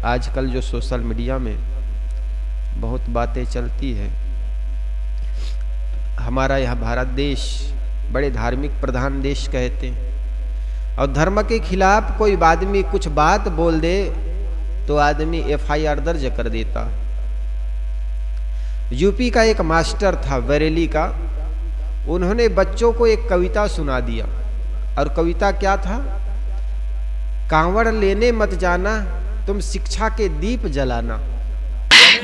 आजकल जो social media में बहुत बातें चलती है, हमारा यह भारत देश बड़े धार्मिक प्रधान देश कहते हैं, और धर्म के खिलाफ कोई आदमी कुछ बात बोल दे तो आदमी FIR दर्ज कर देता। यूपी का एक मास्टर था बरेली का, उन्होंने बच्चों को एक कविता सुना दिया, और कविता क्या था? कांवड़ लेने मत जाना, तुम शिक्षा के दीप जलाना।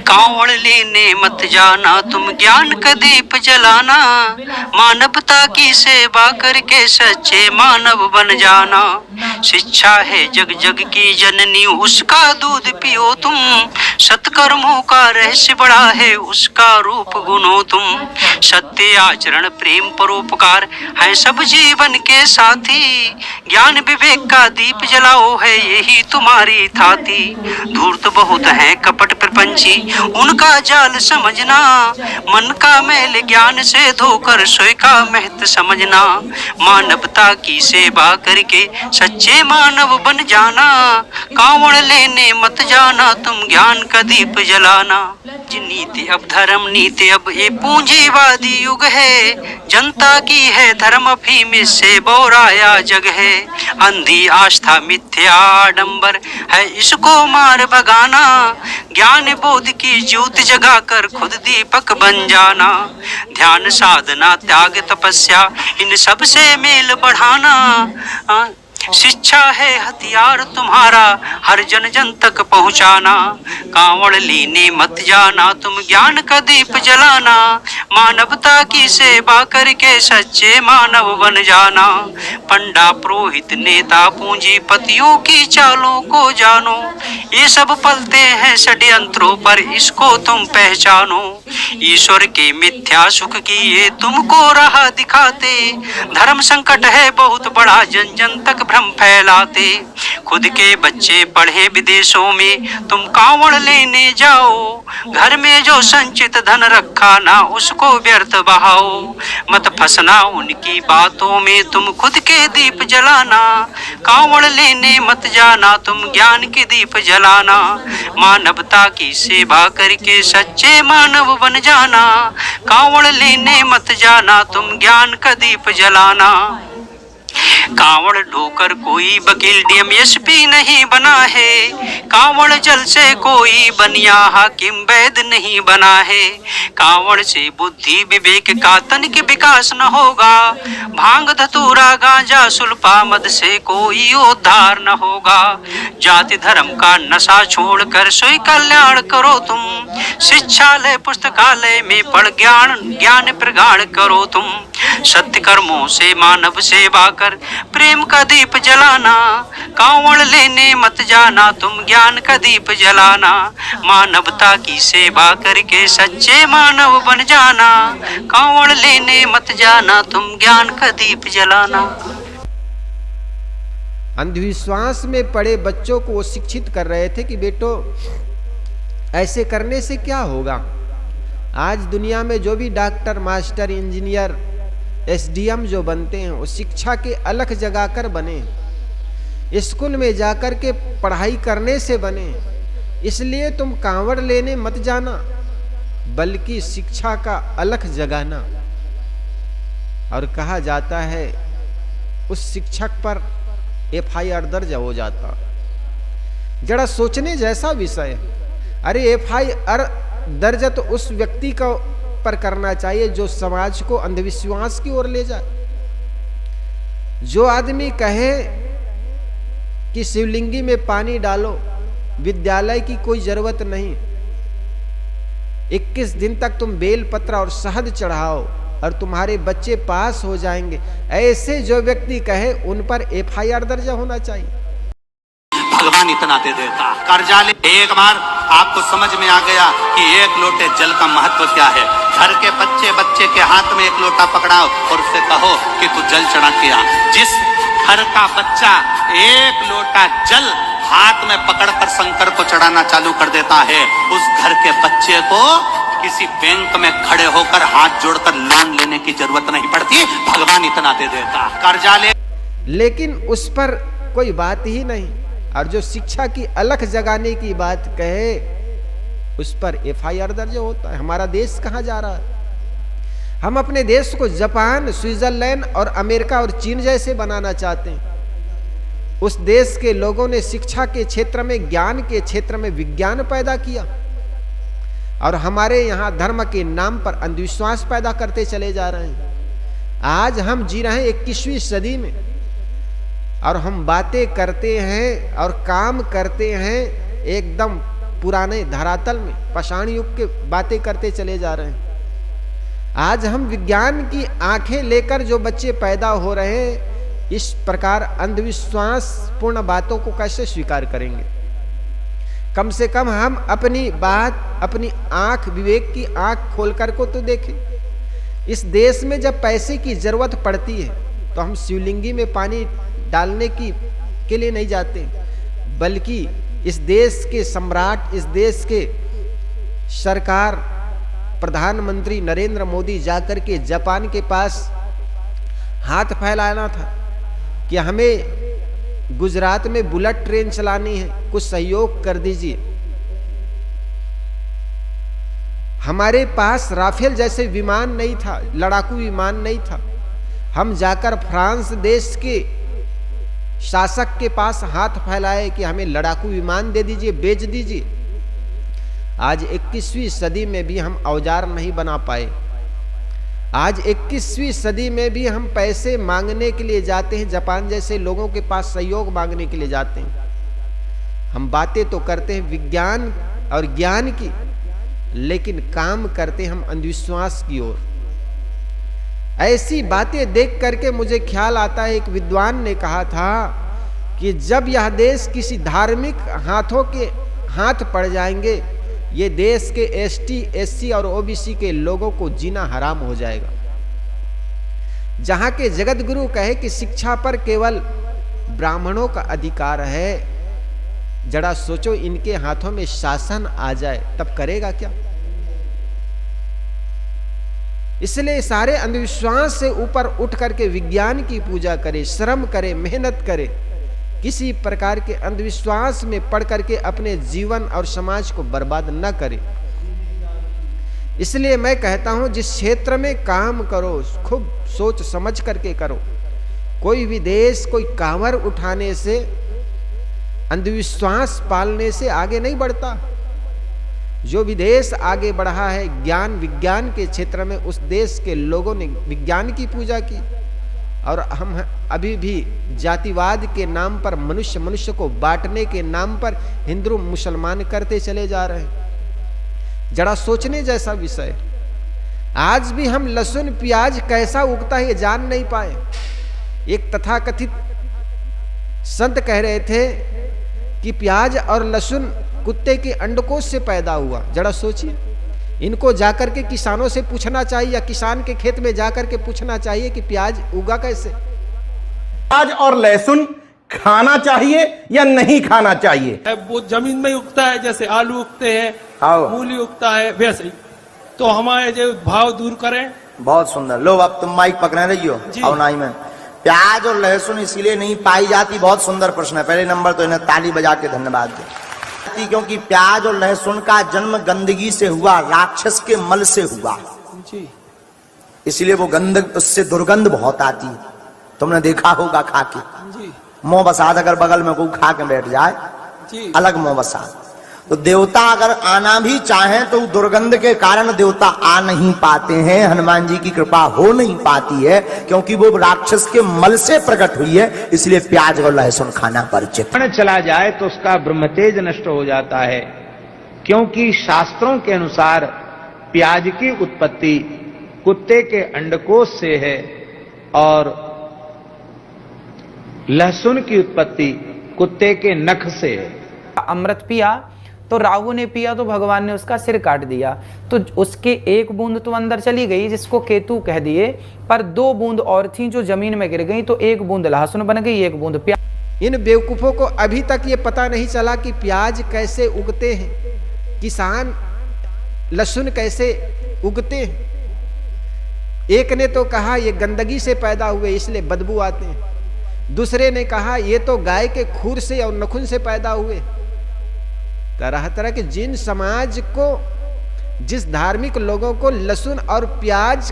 कांवड़ लेने मत जाना, तुम ज्ञान का दीप जलाना। मानवता की सेवा करके सच्चे मानव बन जाना। शिक्षा है जग जग की जननी, उसका दूध पियो तुम। सत्कर्मों का रहस्य बड़ा है, उसका रूप गुनो तुम। सत्य आचरण प्रेम परोपकार है सब जीवन के साथी। ज्ञान विवेक का दीप जलाओ है यही तुम्हारी थाती। धूर्त बहुत है कपट प्रपंची, उनका जाल समझना। मन का मैल ज्ञान से धोकर सोई का महत्व समझना। मानवता की सेवा करके सच्चे मानव बन जाना। कांवड़ लेने मत जाना, तुम ज्ञान का दीप जलाना। नीति अब धर्म नीति अब ये पूंजीवादी युग है। जनता की है धर्म अफीम से बोराया जग है। अंधी आस्था मिथ्या आडंबर है, इसको मार भगाना। ज्ञान बोध की ज्योति जगाकर खुद दीपक बन जाना। ध्यान साधना त्याग तपस्या इन सब से मेल बढ़ाना। शिक्षा है हथियार तुम्हारा, हर जन जन तक पहुंचाना। कांवड़ लेने मत जाना, तुम ज्ञान का दीप जलाना। मानवता की सेवा करके सच्चे मानव बन जाना। पंडा पुरोहित नेता पूंजीपतियों की चालों को जानो। ये सब पलते हैं षड्यंत्रों पर, इसको तुम पहचानो। ईश्वर के मिथ्या सुख की ये तुमको राह दिखाते। धर्म संकट है बहुत बड़ा, जन जन तक भ्रम फैलाते। खुद के बच्चे पढ़े विदेशों में, तुम कांवड़ लेने जाओ। घर में जो संचित धन रखा ना, उसको व्यर्थ बहाओ। मत फंसना उनकी बातों में, तुम खुद के दीप जलाना। कांवड़ लेने मत जाना, तुम ज्ञान के दीप जलाना। मानवता की सेवा करके सच्चे मानव बन जाना। कांवड़ लेने मत जाना, तुम ज्ञान का दीप जलाना। कांवड़ ढोकर कोई वकील DMSP नहीं बना है। कांवड़ जल से कोई बनिया हाकिम वैद नहीं बना है। कांवड़ से बुद्धि विवेक का तनिक विकास न होगा। भांग धतूरा गांजा सुल्फा मद से कोई उद्धार न होगा। जाति धर्म का नशा छोड़कर सोई कल्याण करो तुम। शिक्षालय पुस्तकालय में पढ़ ज्ञान प्रगाढ़ करो तुम। सत्य कर्मों से मानव सेवा कर प्रेम का दीप जलाना। कांवड़ लेने मत जाना, तुम ज्ञान का दीप जलाना। मानवता की सेवा करके सच्चे मानव बन जाना। कांवड़ लेने मत जाना, तुम ज्ञान का दीप जलाना। अंधविश्वास में पड़े बच्चों को वो शिक्षित कर रहे थे कि बेटो ऐसे करने से क्या होगा। आज दुनिया में जो भी डॉक्टर मास्टर इंजीनियर SDM जो बनते हैं, वो शिक्षा के अलख जगाकर बने, स्कूल में जाकर के पढ़ाई करने से बने। इसलिए तुम कांवड़ लेने मत जाना, बल्कि शिक्षा का अलख जगाना। और कहा जाता है उस शिक्षक पर FIR दर्ज हो जाता। जरा सोचने जैसा विषय। अरे FIR दर्ज तो उस व्यक्ति का पर करना चाहिए जो समाज को अंधविश्वास की ओर ले जाए। जो आदमी कहे कि शिवलिंगी में पानी डालो, विद्यालय की कोई जरूरत नहीं, 21 दिन तक तुम बेलपत्र और शहद चढ़ाओ और तुम्हारे बच्चे पास हो जाएंगे, ऐसे जो व्यक्ति कहे उन पर FIR दर्ज होना चाहिए। भगवान इतना दे देता। कर्जा ले, एक बार आपको समझ में आ गया कि एक लोटे जल का महत्व क्या है। घर के बच्चे के हाथ में एक लोटा पकड़ाओ और उससे कहो कि तू जल चढ़ा के आ। जिस घर का बच्चा एक लोटा जल हाथ में पकड़कर शंकर को चढ़ाना चालू कर देता है, उस घर के बच्चे को किसी बैंक में खड़े होकर हाथ जोड़कर लोन लेने की जरूरत नहीं पड़ती। भगवान इतना दे देता। कर्जा ले, लेकिन उस पर कोई बात ही नहीं। और जो शिक्षा की अलख जगाने की बात कहे उस पर FIR दर्ज होता है। हमारा देश कहाँ जा रहा है? हम अपने देश को जापान, स्विट्जरलैंड और अमेरिका और चीन जैसे बनाना चाहते हैं। उस देश के लोगों ने शिक्षा के क्षेत्र में, ज्ञान के क्षेत्र में विज्ञान पैदा किया, और हमारे यहाँ धर्म के नाम पर अंधविश्वास पैदा करते चले जा रहे हैं। आज हम जी रहे हैं 21वीं सदी में, और हम बातें करते हैं और काम करते हैं एकदम पुराने धरातल में, पाषाण युग के बातें करते चले जा रहे हैं। आज हम विज्ञान की आंखें लेकर जो बच्चे पैदा हो रहे हैं, इस प्रकार अंधविश्वास पूर्ण बातों को कैसे स्वीकार करेंगे? कम से कम हम अपनी बात, अपनी आंख, विवेक की आंख खोलकर को तो देखें। इस देश में जब पैसे की जरूरत पड़ती है तो हम शिवलिंगी में पानी डालने के लिए नहीं जाते, बल्कि इस देश के सम्राट, इस देश के सरकार, प्रधानमंत्री नरेंद्र मोदी जाकर के जापान के पास हाथ फैलाना था कि हमें गुजरात में बुलेट ट्रेन चलानी है, कुछ सहयोग कर दीजिए। हमारे पास राफेल जैसे विमान नहीं था, लड़ाकू विमान नहीं था। हम जाकर फ्रांस देश के शासक के पास हाथ फैलाए कि हमें लड़ाकू विमान दे दीजिए, बेच दीजिए। आज 21वीं सदी में भी हम औजार नहीं बना पाए। आज 21वीं सदी में भी हम पैसे मांगने के लिए जाते हैं, जापान जैसे लोगों के पास सहयोग मांगने के लिए जाते हैं। हम बातें तो करते हैं विज्ञान और ज्ञान की, लेकिन काम करते हम अंधविश्वास की ओर। ऐसी बातें देख करके मुझे ख्याल आता है, एक विद्वान ने कहा था कि जब यह देश किसी धार्मिक हाथों के हाथ पड़ जाएंगे, ये देश के ST, SC और OBC के लोगों को जीना हराम हो जाएगा। जहां के जगत गुरु कहे कि शिक्षा पर केवल ब्राह्मणों का अधिकार है, जरा सोचो इनके हाथों में शासन आ जाए तब करेगा क्या? इसलिए सारे अंधविश्वास से ऊपर उठ करके विज्ञान की पूजा करे, श्रम करे, मेहनत करे। किसी प्रकार के अंधविश्वास में पड़ करके अपने जीवन और समाज को बर्बाद न करे। इसलिए मैं कहता हूं, जिस क्षेत्र में काम करो खूब सोच समझ करके करो। कोई भी देश कोई कांवर उठाने से, अंधविश्वास पालने से आगे नहीं बढ़ता। जो भी देश आगे बढ़ा है ज्ञान विज्ञान के क्षेत्र में, उस देश के लोगों ने विज्ञान की पूजा की। और हम अभी भी जातिवाद के नाम पर, मनुष्य को बांटने के नाम पर हिंदू मुसलमान करते चले जा रहे हैं। जरा सोचने जैसा विषय। आज भी हम लहसुन प्याज कैसा उगता है ये जान नहीं पाए। एक तथाकथित संत कह रहे थे कि प्याज और लहसुन कुत्ते के अंडकोश से पैदा हुआ। जरा सोचिए, इनको जाकर के किसानों से पूछना चाहिए, या किसान के खेत में जाकर के पूछना चाहिए कि प्याज उगा कैसे। प्याज और लहसुन खाना चाहिए या नहीं खाना चाहिए? वो जमीन में उगता है, जैसे आलू उगते हैं, मूली उगता है, वैसे ही। तो हमारे जो भाव दूर करें। बहुत सुंदर। लो अब तुम माइक पकड़े रहियो अवनाई में। प्याज और लहसुन इसलिए नहीं पाई जाती, बहुत सुंदर प्रश्न है। पहले नंबर तो इन्हें ताली बजा के धन्यवाद दे, क्योंकि प्याज और लहसुन का जन्म गंदगी से हुआ, राक्षस के मल से हुआ जी। इसलिए वो गंदग, उससे दुर्गंध बहुत आती है। तुमने देखा होगा खा के जी। मोह बसाद अगर बगल में कोई खा के बैठ जाए जी, अलग मोह बसाद। तो देवता अगर आना भी चाहे तो दुर्गंध के कारण देवता आ नहीं पाते हैं, हनुमान जी की कृपा हो नहीं पाती है, क्योंकि वो राक्षस के मल से प्रकट हुई है। इसलिए प्याज और लहसुन खाना वर्जित। चला जाए तो उसका ब्रह्मतेज नष्ट हो जाता है, क्योंकि शास्त्रों के अनुसार प्याज की उत्पत्ति कुत्ते के अंडकोश से है और लहसुन की उत्पत्ति कुत्ते के नख से है। अमृत पिया तो राहु ने पिया तो भगवान ने उसका सिर काट दिया, तो उसके एक बूंद तो अंदर चली गई जिसको केतु कह दिए, पर 2 बूंद और थी जो जमीन में गिर गई, तो 1 बूंद लहसुन बन गई, 1 बूंद प्याज। इन बेवकूफों को अभी तक ये पता नहीं चला कि प्याज कैसे उगते हैं, किसान लहसुन कैसे उगते हैं। एक ने तो कहा ये गंदगी से पैदा हुए इसलिए बदबू आते हैं, दूसरे ने कहा ये तो गाय के खूर से और नखून से पैदा हुए। तरह तरह के जिन समाज को, जिस धार्मिक लोगों को लहसुन और प्याज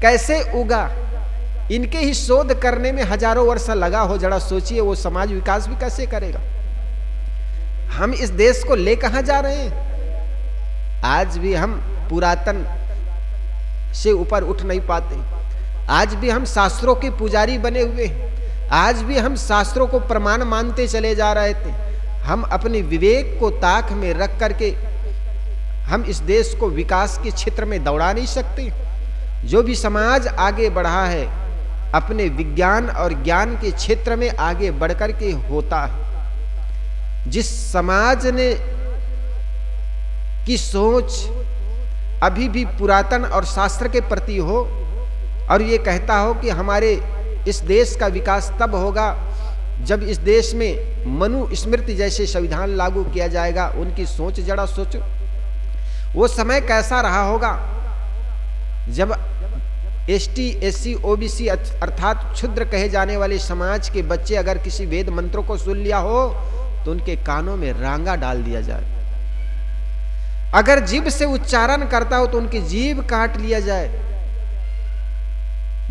कैसे उगा, इनके ही शोध करने में हजारों वर्ष लगा हो, जरा सोचिए वो समाज विकास भी कैसे करेगा। हम इस देश को ले कहां जा रहे हैं? आज भी हम पुरातन से ऊपर उठ नहीं पाते। आज भी हम शास्त्रों के पुजारी बने हुए हैं। आज भी हम शास्त्रों को प्रमाण मानते चले जा रहे थे। हम अपने विवेक को ताक में रख करके हम इस देश को विकास के क्षेत्र में दौड़ा नहीं सकते। जो भी समाज आगे बढ़ा है अपने विज्ञान और ज्ञान के क्षेत्र में आगे बढ़कर के होता है। जिस समाज ने की सोच अभी भी पुरातन और शास्त्र के प्रति हो और ये कहता हो कि हमारे इस देश का विकास तब होगा जब इस देश में मनुस्मृति जैसे संविधान लागू किया जाएगा, उनकी सोच जरा सोचो। वो समय कैसा रहा होगा जब एसटी, एससी, ओबीसी अर्थात क्षुद्र कहे जाने वाले समाज के बच्चे अगर किसी वेद मंत्रों को सुन लिया हो तो उनके कानों में रांगा डाल दिया जाए। अगर जीभ से उच्चारण करता हो तो उनकी जीभ काट लिया जाए।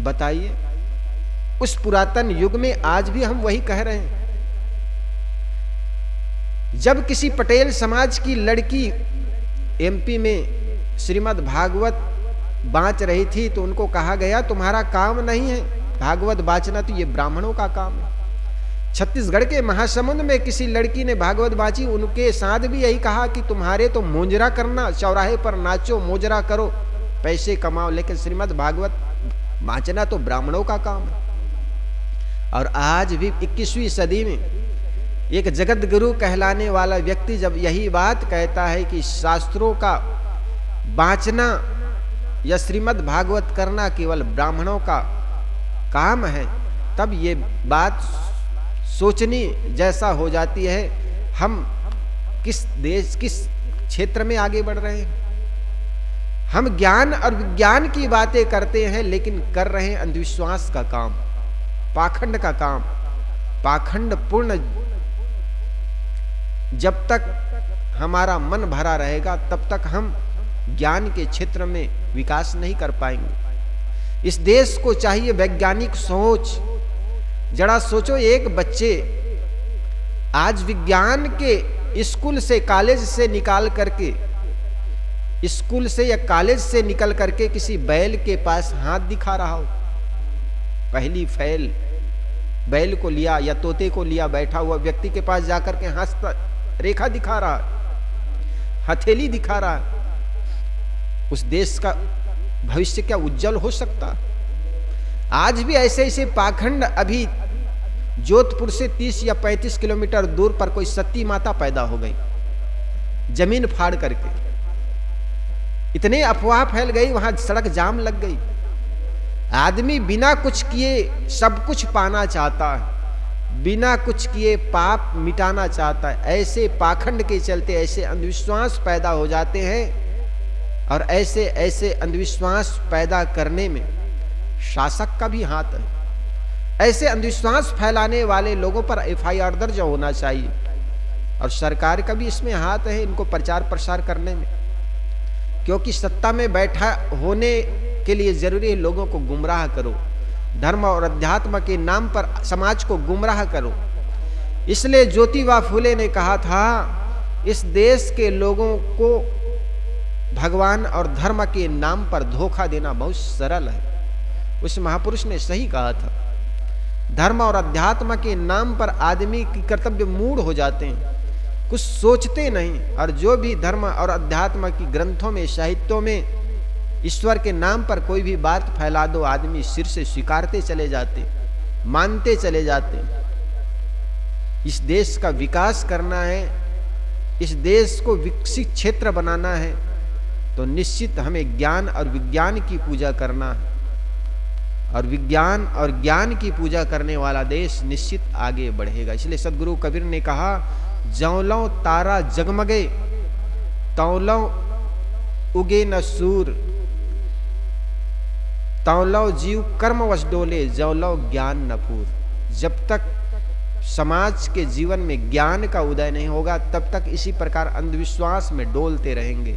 बताइए, उस पुरातन युग में आज भी हम वही कह रहे हैं। जब किसी पटेल समाज की लड़की एमपी में श्रीमद् भागवत बाँच रही थी तो उनको कहा गया तुम्हारा काम नहीं है भागवत बाँचना, तो ये ब्राह्मणों का काम है। छत्तीसगढ़ के महासमुंद में किसी लड़की ने भागवत बाँची, उनके साथ भी यही कहा कि तुम्हारे तो मोजरा करना, चौराहे पर नाचो, मोजरा करो, पैसे कमाओ, लेकिन श्रीमद् भागवत बाँचना तो ब्राह्मणों का काम है। और आज भी 21वीं सदी में एक जगत गुरु कहलाने वाला व्यक्ति जब यही बात कहता है कि शास्त्रों का बाँचना या श्रीमद् भागवत करना केवल ब्राह्मणों का काम है, तब ये बात सोचनी जैसा हो जाती है। हम किस देश, किस क्षेत्र में आगे बढ़ रहे हैं? हम ज्ञान और विज्ञान की बातें करते हैं लेकिन कर रहे हैं अंधविश्वास का काम, पाखंड का काम। पाखंड पूर्ण जब तक हमारा मन भरा रहेगा तब तक हम ज्ञान के क्षेत्र में विकास नहीं कर पाएंगे। इस देश को चाहिए वैज्ञानिक सोच। जरा सोचो, एक बच्चे आज विज्ञान के स्कूल से, कॉलेज से निकाल करके, स्कूल से या कॉलेज से निकल करके किसी बैल के पास हाथ दिखा रहा हो, पहली फैल बैल को लिया या तोते को लिया, बैठा हुआ व्यक्ति के पास जाकर के हाथ रेखा दिखा रहा, हथेली दिखा रहा, उस देश का भविष्य क्या उज्जवल हो सकता? आज भी ऐसे ऐसे पाखंड, अभी जोधपुर से 30 या 35 किलोमीटर दूर पर कोई सती माता पैदा हो गई जमीन फाड़ करके। इतने अफवाह फैल गई, वहां सड़क जाम लग गई। आदमी बिना कुछ किए सब कुछ पाना चाहता है, बिना कुछ किए पाप मिटाना चाहता है। ऐसे पाखंड के चलते ऐसे अंधविश्वास पैदा हो जाते हैं और ऐसे ऐसे अंधविश्वास पैदा करने में शासक का भी हाथ है। ऐसे अंधविश्वास फैलाने वाले लोगों पर FIR दर्ज होना चाहिए और सरकार का भी इसमें हाथ है, इनको प्रचार प्रसार करने में। क्योंकि सत्ता में बैठा होने के लिए जरूरी है लोगों को गुमराह करो, धर्म और अध्यात्म के नाम पर समाज को गुमराह करो। इसलिए ज्योतिबा फुले ने कहा था, इस देश के लोगों को भगवान और धर्म के नाम पर धोखा देना बहुत सरल है। उस महापुरुष ने सही कहा था। धर्म और अध्यात्म के नाम पर आदमी की कर्तव्य मूढ़ हो जाते हैं, कुछ सोचते नहीं। और जो भी धर्म और अध्यात्म की ग्रंथों में, साहित्यों में ईश्वर के नाम पर कोई भी बात फैला दो, आदमी सिर से स्वीकारते चले जाते, मानते चले जाते। इस देश का विकास करना है, इस देश को विकसित क्षेत्र बनाना है, तो निश्चित हमें ज्ञान और विज्ञान की पूजा करना है। और विज्ञान और ज्ञान की पूजा करने वाला देश निश्चित आगे बढ़ेगा। इसलिए सदगुरु कबीर ने कहा, जौलों तारा जगमगे तौलों उगे न सूर, तौलों जीव कर्मवश डोले जौलों ज्ञान न पूर। जब तक समाज के जीवन में ज्ञान का उदय नहीं होगा तब तक इसी प्रकार अंधविश्वास में डोलते रहेंगे।